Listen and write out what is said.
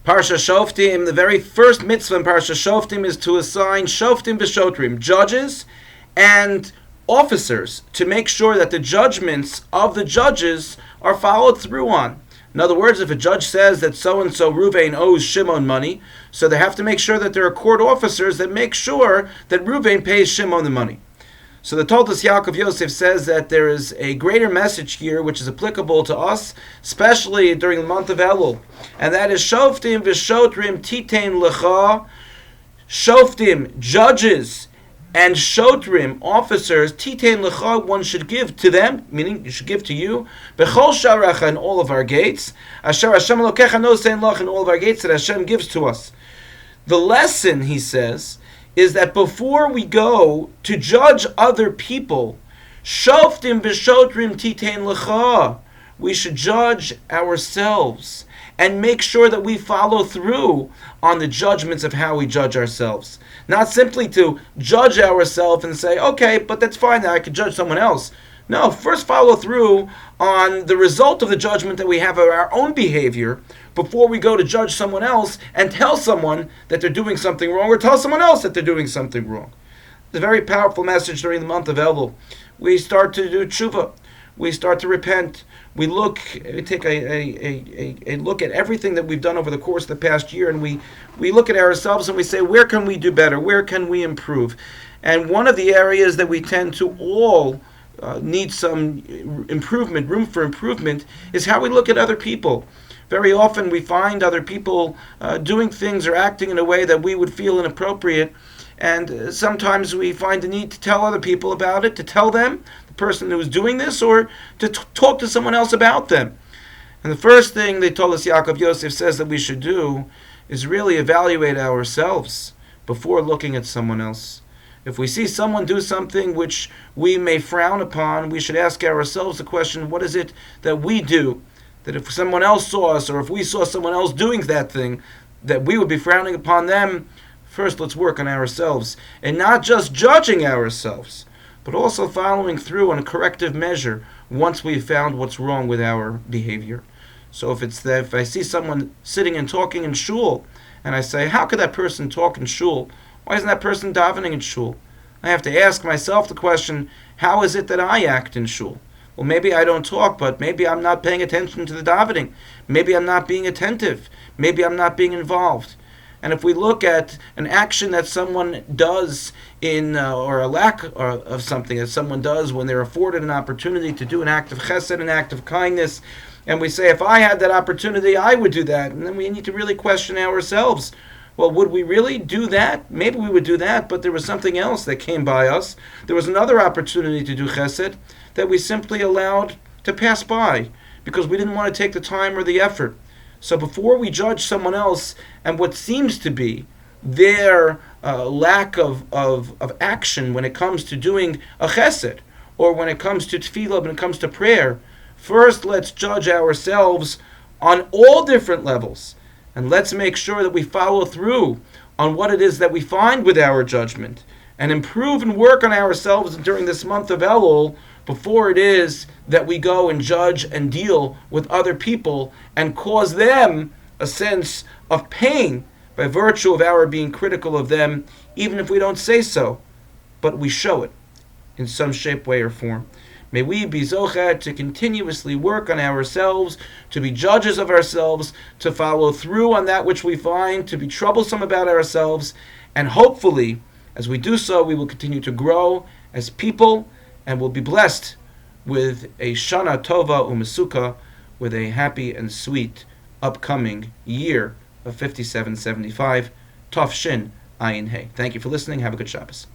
Parsha Shoftim, the very first mitzvah in Parsha Shoftim is to assign Shoftim B'Shotrim, judges and officers, to make sure that the judgments of the judges are followed through on. In other words, if a judge says that so-and-so Ruvain owes Shimon money, so they have to make sure that there are court officers that make sure that Ruvain pays Shimon the money. So the Toldos Yaakov Yosef says that there is a greater message here which is applicable to us, especially during the month of Elul, and that is Shoftim v'Shotrim titein lecha. Shoftim, judges, and Shotrim, officers, titein lecha, one should give to them, meaning you should give to you, bechol sharacha, in all of our gates, asher Hashem Elokecha nosein lach, in all of our gates that Hashem gives to us. The lesson, he says, is that before we go to judge other people, Shoftim b'Shotrim titein lecha, we should judge ourselves and make sure that we follow through on the judgments of how we judge ourselves. Not simply to judge ourselves and say, okay, but that's fine, now I can judge someone else. No, first follow through on the result of the judgment that we have of our own behavior before we go to judge someone else and tell someone that they're doing something wrong, or tell someone else that they're doing something wrong. It's a very powerful message during the month of Elul. We start to do tshuva. We start to repent. We take a look at everything that we've done over the course of the past year, and we look at ourselves and we say, where can we do better? Where can we improve? And one of the areas that we tend to all need some improvement, room for improvement, is how we look at other people. Very often we find other people doing things or acting in a way that we would feel inappropriate, and sometimes we find the need to tell other people about it, to tell them, the person who is doing this, or to talk to someone else about them. And the first thing the Toldos Yaakov Yosef says that we should do is really evaluate ourselves before looking at someone else. If we see someone do something which we may frown upon, we should ask ourselves the question, what is it that we do? That if someone else saw us, or if we saw someone else doing that thing, that we would be frowning upon them. First, let's work on ourselves. And not just judging ourselves, but also following through on a corrective measure once we've found what's wrong with our behavior. So if I see someone sitting and talking in shul, and I say, how could that person talk in shul? Why isn't that person davening in shul? I have to ask myself the question, how is it that I act in shul? Well, maybe I don't talk, but maybe I'm not paying attention to the davening. Maybe I'm not being attentive. Maybe I'm not being involved. And if we look at an action that someone does or a lack of something that someone does when they're afforded an opportunity to do an act of chesed, an act of kindness, and we say, if I had that opportunity, I would do that. And then we need to really question ourselves. Well, would we really do that? Maybe we would do that, but there was something else that came by us. There was another opportunity to do chesed that we simply allowed to pass by because we didn't want to take the time or the effort. So before we judge someone else and what seems to be their lack of action when it comes to doing a chesed, or when it comes to tefillah, when it comes to prayer, first let's judge ourselves on all different levels. And let's make sure that we follow through on what it is that we find with our judgment, and improve and work on ourselves during this month of Elul before it is that we go and judge and deal with other people and cause them a sense of pain by virtue of our being critical of them, even if we don't say so, but we show it in some shape, way, or form. May we be zochet to continuously work on ourselves, to be judges of ourselves, to follow through on that which we find to be troublesome about ourselves, and hopefully, as we do so, we will continue to grow as people, and will be blessed with a Shana Tova Umesuka, with a happy and sweet upcoming year of 5775, Tov Shin Ayin Hey. Thank you for listening. Have a good Shabbos.